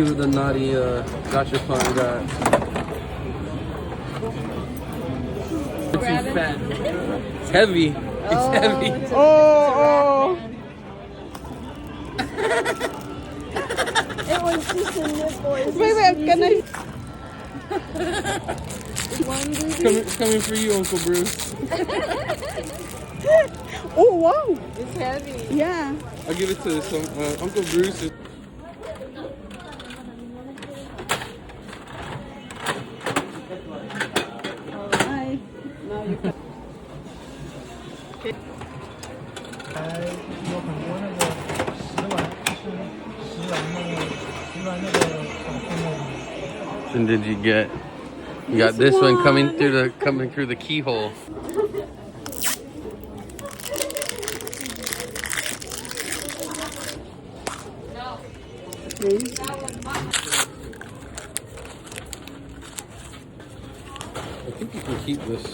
The naughty gotcha fun got. It's too fat. It's heavy. It's heavy. Oh. It was just a nipple. Wait, can I? It's coming for you, Uncle Bruce. Oh, wow. It's heavy. Yeah. I'll give it to some Uncle Bruce. Alright. Now you can. 有很多那个食玩，就是食玩那个小部分。 And did you get? You got this one coming through the keyhole. I think you can keep this